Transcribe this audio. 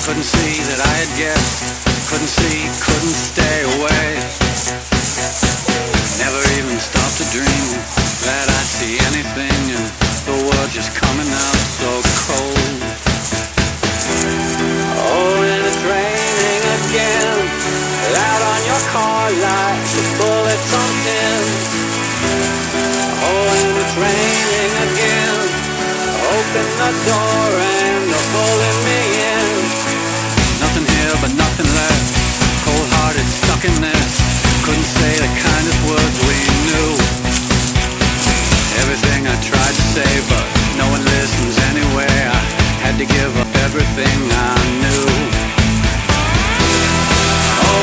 Couldn't see that I had guessed. Couldn't see, couldn't stay away. Never even stopped to dream that I'd see anything, and the world just coming out so cold. Oh, and it's raining again. Loud on your car light, the bullets on tin. Oh, and it's raining again. Open the door and they're pulling me in. Nothing here but nothing left. Cold-hearted, stuck in this. Couldn't say the kindest words we knew. Everything I tried to say, but no one listens anyway. I had to give up everything I knew. Oh,